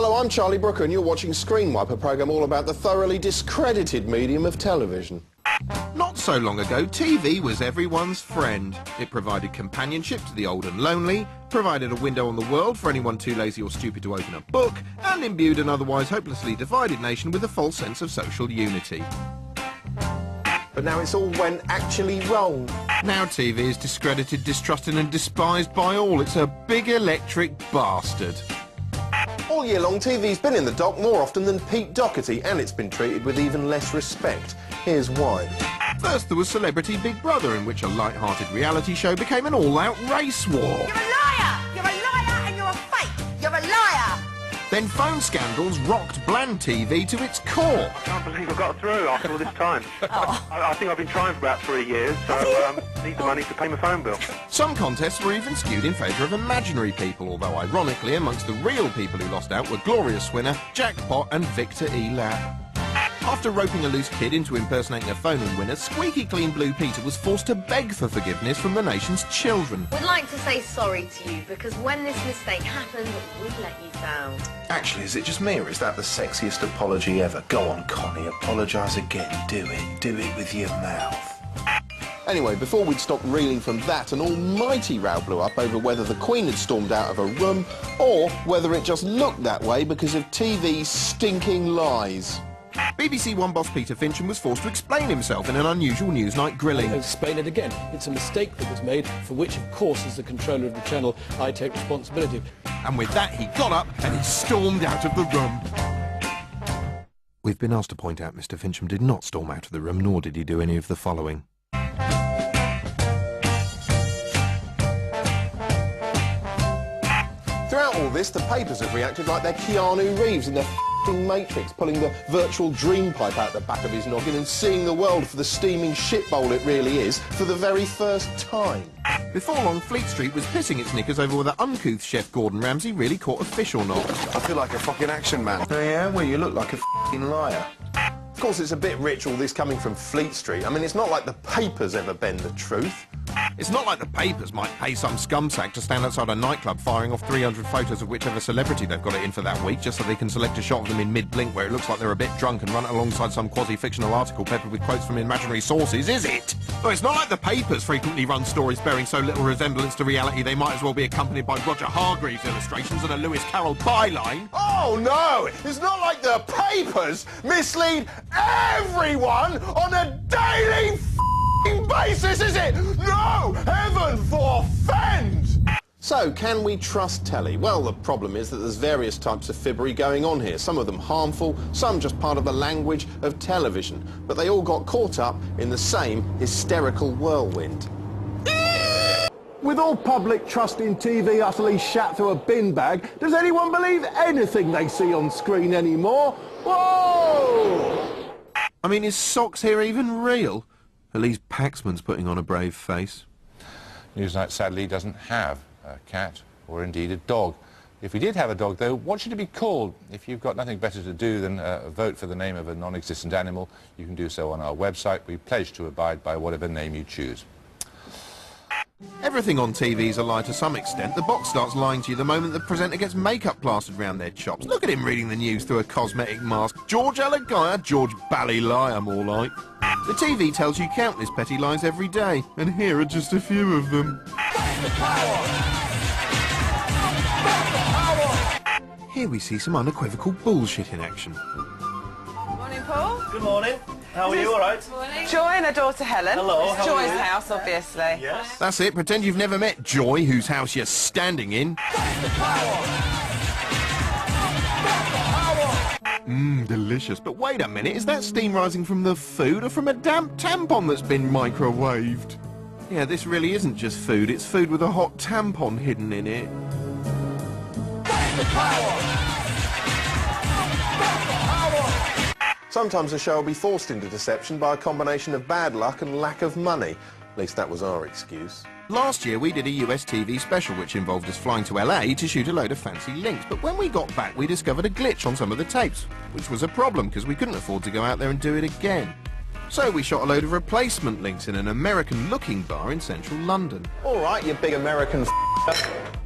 Hello, I'm Charlie Brooker and you're watching Screenwipe, a programme all about the thoroughly discredited medium of television. Not so long ago, TV was everyone's friend. It provided companionship to the old and lonely, provided a window on the world for anyone too lazy or stupid to open a book, and imbued an otherwise hopelessly divided nation with a false sense of social unity. But now it's all went actually wrong. Now TV is discredited, distrusted and despised by all. It's a big electric bastard. All year long, TV's been in the dock more often than Pete Doherty, and it's been treated with even less respect. Here's why. First there was Celebrity Big Brother, in which a light-hearted reality show became an all-out race war. You're a liar! You're a liar and you're a fake! You're a liar! Then phone scandals rocked bland TV to its core. I can't believe I got through after all this time. I think I've been trying for about 3 years, so need the money to pay my phone bill. Some contests were even skewed in favour of imaginary people, although ironically amongst the real people who lost out were Glorious Winner, Jackpot and Victor E. Lap. After roping a loose kid into impersonating a phone-in winner, Squeaky Clean Blue Peter was forced to beg for forgiveness from the nation's children. We'd like to say sorry to you, because when this mistake happened, we let you down. Actually, is it just me, or is that the sexiest apology ever? Go on, Connie, apologise again. Do it. Do it with your mouth. Anyway, before we'd stop reeling from that, an almighty row blew up over whether the Queen had stormed out of a room or whether it just looked that way because of TV's stinking lies. BBC One boss Peter Fincham was forced to explain himself in an unusual Newsnight grilling. I'll explain it again. It's a mistake that was made, for which, of course, as the controller of the channel, I take responsibility. And with that, he got up and he stormed out of the room. We've been asked to point out Mr. Fincham did not storm out of the room, nor did he do any of the following. Throughout all this, the papers have reacted like they're Keanu Reeves in the f***ing Matrix, pulling the virtual dream pipe out the back of his noggin and seeing the world for the steaming shitbowl it really is for the very first time. Before long, Fleet Street was pissing its knickers over whether uncouth chef Gordon Ramsay really caught a fish or not. I feel like a fucking action man. Oh, yeah? Well, you look like a fucking liar. Of course, it's a bit rich, all this coming from Fleet Street. I mean, it's not like the papers ever bend the truth. It's not like the papers might pay some scumsack to stand outside a nightclub firing off 300 photos of whichever celebrity they've got it in for that week, just so they can select a shot of them in mid-blink where it looks like they're a bit drunk and run it alongside some quasi-fictional article peppered with quotes from imaginary sources, is it? No, it's not like the papers frequently run stories bearing so little resemblance to reality they might as well be accompanied by Roger Hargreaves illustrations and a Lewis Carroll byline. Oh, no! It's not like the papers mislead everyone on a daily basis, is it? No! Heaven forfend! So, can we trust telly? Well, the problem is that there's various types of fibbery going on here. Some of them harmful, some just part of the language of television. But they all got caught up in the same hysterical whirlwind. With all public trust in TV utterly shat through a bin bag, does anyone believe anything they see on screen anymore? Whoa! I mean, is Socks here even real? At least Paxman's putting on a brave face. Newsnight sadly doesn't have a cat or indeed a dog. If we did have a dog, though, what should it be called? If you've got nothing better to do than vote for the name of a non-existent animal, you can do so on our website. We pledge to abide by whatever name you choose. Everything on TV's a lie to some extent. The box starts lying to you the moment the presenter gets makeup plastered round their chops. Look at him reading the news through a cosmetic mask. George Allegaya, George Ballyliar, more like. The TV tells you countless petty lies every day, and here are just a few of them. Here we see some unequivocal bullshit in action. Morning, Paul. Good morning. How are you, all right? Morning. Joy and her daughter Helen. Hello, It's how Joy's are you? house, obviously. Yes. That's it, pretend you've never met Joy, whose house you're standing in. Delicious. But wait a minute, is that steam rising from the food or from a damp tampon that's been microwaved? Yeah, this really isn't just food, it's food with a hot tampon hidden in it. Sometimes a show will be forced into deception by a combination of bad luck and lack of money. At least that was our excuse. Last year we did a US TV special which involved us flying to LA to shoot a load of fancy links, but when we got back we discovered a glitch on some of the tapes, which was a problem because we couldn't afford to go out there and do it again. So we shot a load of replacement links in an American-looking bar in central London. All right, you big American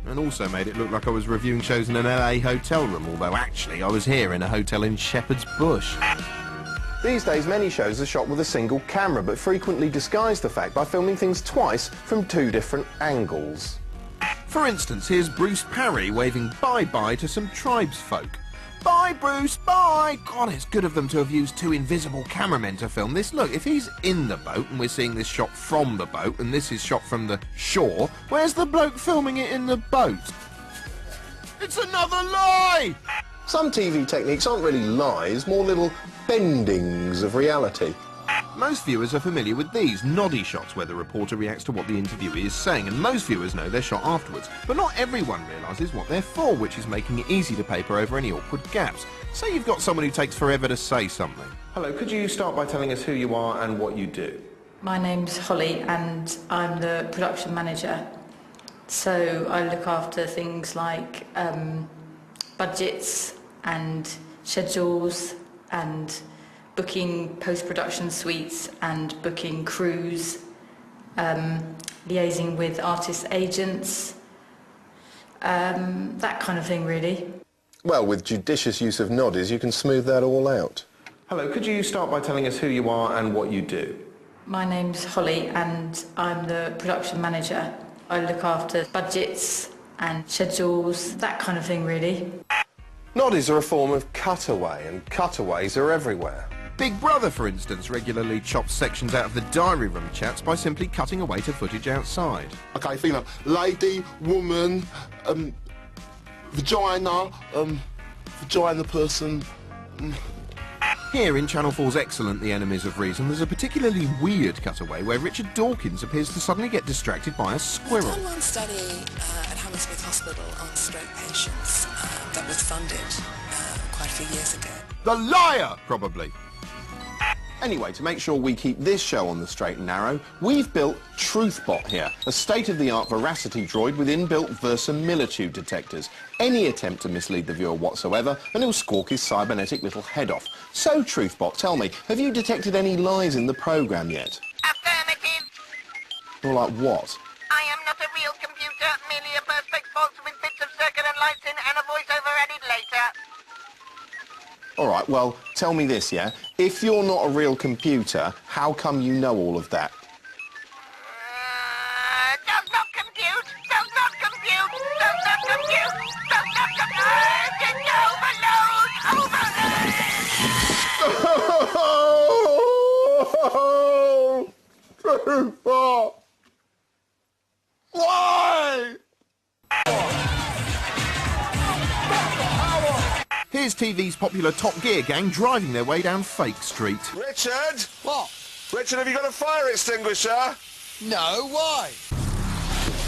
And also made it look like I was reviewing shows in an LA hotel room, although actually I was here in a hotel in Shepherd's Bush. These days, many shows are shot with a single camera, but frequently disguise the fact by filming things twice from 2 different angles. For instance, here's Bruce Parry waving bye-bye to some tribesfolk. Bye, Bruce, bye! God, it's good of them to have used 2 invisible cameramen to film this. Look, if he's in the boat and we're seeing this shot from the boat and this is shot from the shore, where's the bloke filming it in the boat? It's another lie! Some TV techniques aren't really lies, more little bendings of reality. Most viewers are familiar with these noddy shots where the reporter reacts to what the interviewee is saying, and most viewers know they're shot afterwards. But not everyone realises what they're for, which is making it easy to paper over any awkward gaps. Say you've got someone who takes forever to say something. Hello, could you start by telling us who you are and what you do? My name's Holly and I'm the production manager. So I look after things like budgets and schedules and booking post-production suites and booking crews, liaising with artist agents, that kind of thing really. Well, with judicious use of noddies, you can smooth that all out. Hello, could you start by telling us who you are and what you do? My name's Holly and I'm the production manager. I look after budgets and schedules, that kind of thing really. Noddies are a form of cutaway, and cutaways are everywhere. Big Brother, for instance, regularly chops sections out of the diary room chats by simply cutting away to footage outside. Okay, female, lady, woman, vagina, vagina person. Here in Channel 4's excellent The Enemies of Reason, there's a particularly weird cutaway where Richard Dawkins appears to suddenly get distracted by a squirrel. I've done one study at Hammersmith Hospital on stroke patients that was funded quite a few years ago. The liar, probably. Anyway, to make sure we keep this show on the straight and narrow, we've built TruthBot here, a state-of-the-art veracity droid with inbuilt verisimilitude detectors. Any attempt to mislead the viewer whatsoever, and he'll squawk his cybernetic little head off. So, TruthBot, tell me, have you detected any lies in the programme yet? Affirmative. Or like what? I am not a real computer, merely a perspex box with bits of circuit and lights in and a voiceover added later. All right, well, tell me this, yeah? If you're not a real computer, how come you know all of that? Does not compute, does not compute, does not compute, does not compute, overload! Why? Here's TV's popular Top Gear gang driving their way down Fake Street. Richard? What? Richard, have you got a fire extinguisher? No, why?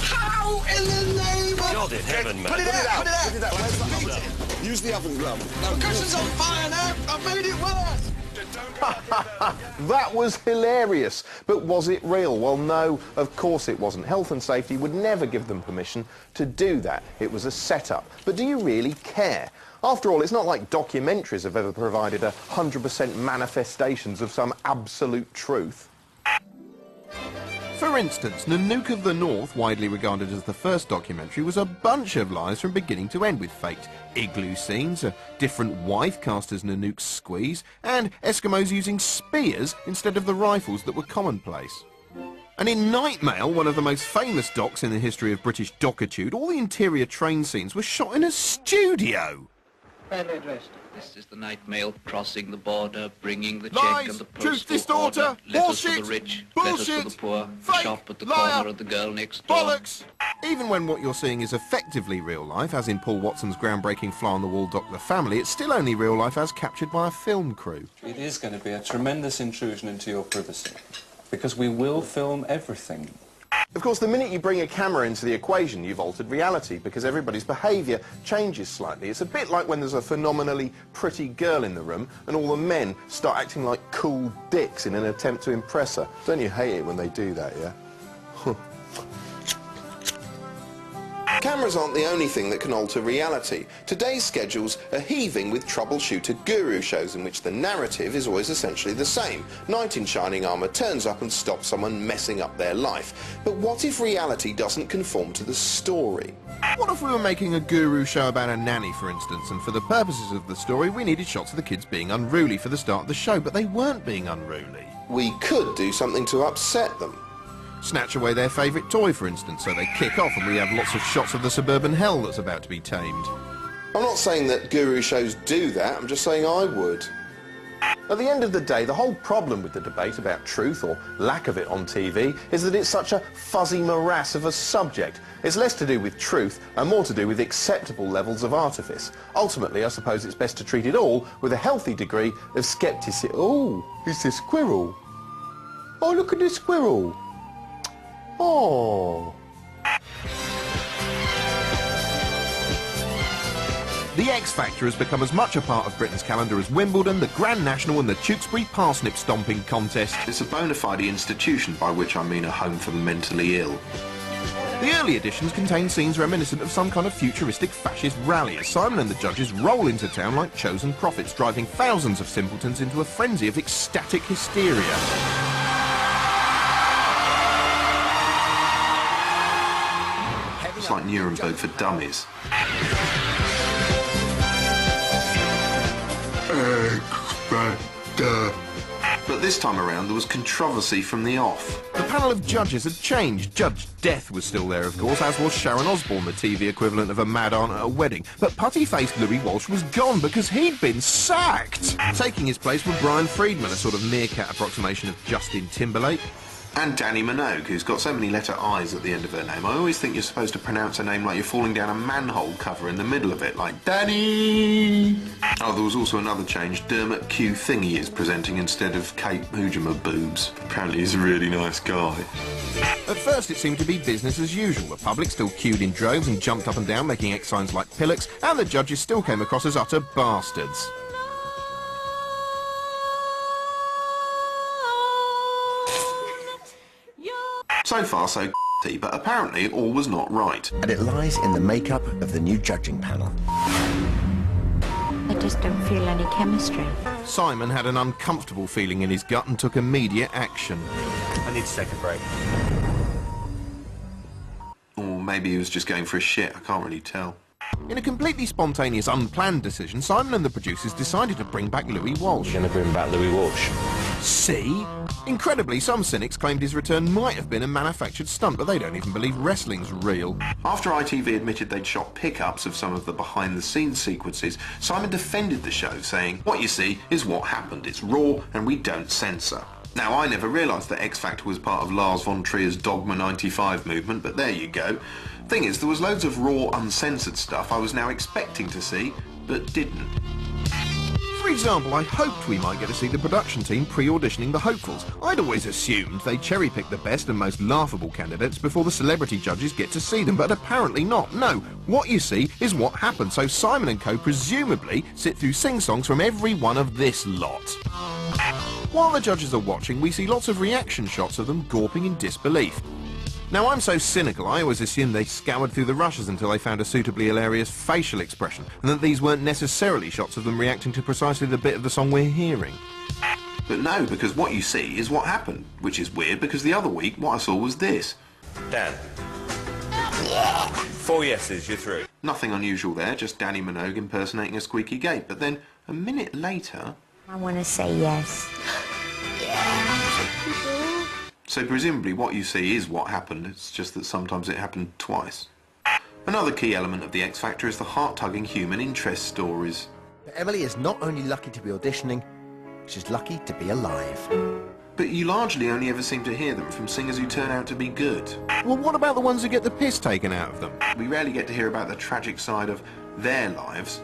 How in the name of... God in heaven, man. Put it out, put it out. Where's the oven? Use the oven glove. No, the cushion's on fire now. I've made it worse. That was hilarious. But was it real? Well, no, of course it wasn't. Health and safety would never give them permission to do that. It was a setup. But do you really care? After all, it's not like documentaries have ever provided 100% manifestations of some absolute truth. For instance, Nanook of the North, widely regarded as the first documentary, was a bunch of lies from beginning to end, with faked igloo scenes, a different wife cast as Nanook's squeeze, and Eskimos using spears instead of the rifles that were commonplace. And in Nightmail, one of the most famous docs in the history of British docitude, all the interior train scenes were shot in a studio. Fairly addressed. This is the night mail crossing the border, bringing the Lies, check and the truth postal distorter, order, letters for bullshit, the rich, bullshit, letters for the poor, fake, the shop at the liar, corner of the girl next door. Bollocks! Even when what you're seeing is effectively real life, as in Paul Watson's groundbreaking fly-on-the-wall doc The Family, it's still only real life as captured by a film crew. It is going to be a tremendous intrusion into your privacy, because we will film everything. Of course, the minute you bring a camera into the equation, you've altered reality, because everybody's behaviour changes slightly. It's a bit like when there's a phenomenally pretty girl in the room and all the men start acting like cool dicks in an attempt to impress her. Don't you hate it when they do that, yeah? cameras aren't the only thing that can alter reality. Today's schedules are heaving with troubleshooter guru shows in which the narrative is always essentially the same. Knight in shining armour turns up and stops someone messing up their life. But what if reality doesn't conform to the story? What if we were making a guru show about a nanny, for instance, and for the purposes of the story we needed shots of the kids being unruly for the start of the show, but they weren't being unruly? We could do something to upset them. Snatch away their favourite toy, for instance, so they kick off and we have lots of shots of the suburban hell that's about to be tamed. I'm not saying that guru shows do that, I'm just saying I would. At the end of the day, the whole problem with the debate about truth, or lack of it on TV, is that it's such a fuzzy morass of a subject. It's less to do with truth and more to do with acceptable levels of artifice. Ultimately, I suppose it's best to treat it all with a healthy degree of scepticism. Oh, it's a squirrel. Oh, look at this squirrel. Oh. The X Factor has become as much a part of Britain's calendar as Wimbledon, the Grand National and the Tewkesbury Parsnip Stomping Contest. It's a bona fide institution, by which I mean a home for the mentally ill. The early editions contain scenes reminiscent of some kind of futuristic fascist rally as Simon and the judges roll into town like chosen prophets, driving thousands of simpletons into a frenzy of ecstatic hysteria. It's like Nuremberg for dummies. But this time around there was controversy from the off. The panel of judges had changed. Judge Death was still there, of course, as was Sharon Osbourne, the TV equivalent of a mad aunt at a wedding. But putty-faced Louis Walsh was gone because he'd been sacked. Taking his place were Brian Friedman, a sort of meerkat approximation of Justin Timberlake. And Danny Minogue, who's got so many letter I's at the end of her name. I always think you're supposed to pronounce a name like you're falling down a manhole cover in the middle of it, like Danny! Oh, there was also another change. Dermot Q Thingy is presenting instead of Kate Hoojama Boobs. Apparently he's a really nice guy. At first it seemed to be business as usual. The public still queued in droves and jumped up and down, making X signs like pillocks, and the judges still came across as utter bastards. So far, so but apparently all was not right. And it lies in the makeup of the new judging panel. I just don't feel any chemistry. Simon had an uncomfortable feeling in his gut and took immediate action. I need to take a break. Or maybe he was just going for a shit, I can't really tell. In a completely spontaneous, unplanned decision, Simon and the producers decided to bring back Louis Walsh. You're going to bring back Louis Walsh? See? Incredibly, some cynics claimed his return might have been a manufactured stunt, but they don't even believe wrestling's real. After ITV admitted they'd shot pickups of some of the behind-the-scenes sequences, Simon defended the show, saying, "What you see is what happened. It's raw and we don't censor." Now, I never realised that X Factor was part of Lars von Trier's Dogma 95 movement, but there you go. Thing is, there was loads of raw, uncensored stuff I was now expecting to see, but didn't. For example, I hoped we might get to see the production team pre-auditioning the hopefuls. I'd always assumed they cherry-pick the best and most laughable candidates before the celebrity judges get to see them, but apparently not. No, what you see is what happened, so Simon and co presumably sit through sing-songs from every one of this lot. While the judges are watching, we see lots of reaction shots of them gawping in disbelief. Now, I'm so cynical, I always assumed they scoured through the rushes until they found a suitably hilarious facial expression, and that these weren't necessarily shots of them reacting to precisely the bit of the song we're hearing. But no, because what you see is what happened, which is weird because the other week what I saw was this. Dan. 4 yeses, you're through. Nothing unusual there, just Danny Minogue impersonating a squeaky gate, but then a minute later... I want to say yes. So presumably what you see is what happened, it's just that sometimes it happened twice. Another key element of the X Factor is the heart-tugging human interest stories. Emily is not only lucky to be auditioning, she's lucky to be alive. But you largely only ever seem to hear them from singers who turn out to be good. Well, what about the ones who get the piss taken out of them? We rarely get to hear about the tragic side of their lives,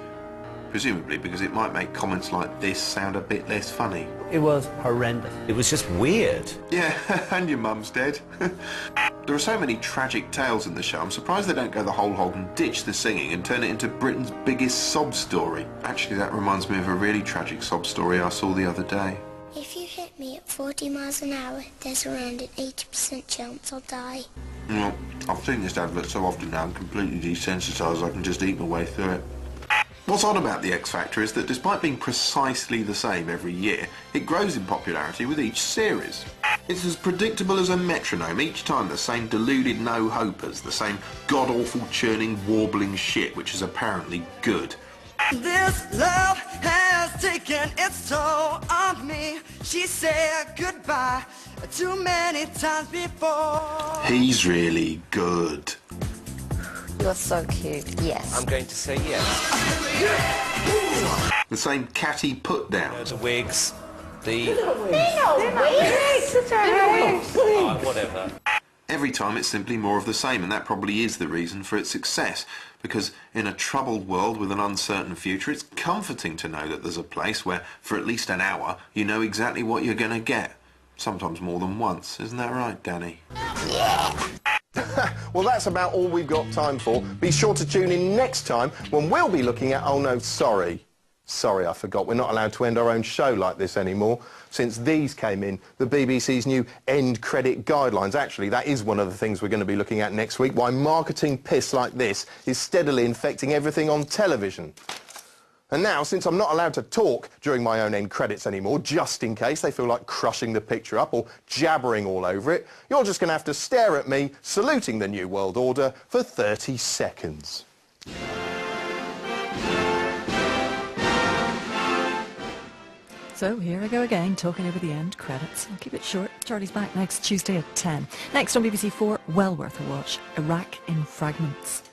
presumably because it might make comments like this sound a bit less funny. It was horrendous. It was just weird. Yeah, and your mum's dead. There are so many tragic tales in the show, I'm surprised they don't go the whole hog and ditch the singing and turn it into Britain's biggest sob story. Actually, that reminds me of a really tragic sob story I saw the other day. If you hit me at 40 miles an hour, there's around an 80% chance I'll die. Well, I've seen this advert so often now I'm completely desensitised I can just eat my way through it. What's odd about the X Factor is that despite being precisely the same every year, it grows in popularity with each series. It's as predictable as a metronome, each time the same deluded no-hopers, the same god-awful churning warbling shit which is apparently good. This love has taken its toll on me. She said goodbye too many times before. He's really good. You're so cute, yes. I'm going to say yes. The same catty put-down. The wigs, the... whatever. Every time it's simply more of the same, and that probably is the reason for its success. Because in a troubled world with an uncertain future, it's comforting to know that there's a place where, for at least an hour, you know exactly what you're going to get. Sometimes more than once. Isn't that right, Danny? Yeah. Well, that's about all we've got time for. Be sure to tune in next time when we'll be looking at... Oh, no, sorry. Sorry, I forgot. We're not allowed to end our own show like this anymore. Since these came in, the BBC's new end credit guidelines. Actually, that is one of the things we're going to be looking at next week, why marketing piss like this is steadily infecting everything on television. And now, since I'm not allowed to talk during my own end credits anymore, just in case they feel like crushing the picture up or jabbering all over it, you're just going to have to stare at me saluting the New World Order for 30 seconds. So here I go again, talking over the end credits. I'll keep it short. Charlie's back next Tuesday at 10. Next on BBC4, well worth a watch, Iraq in Fragments.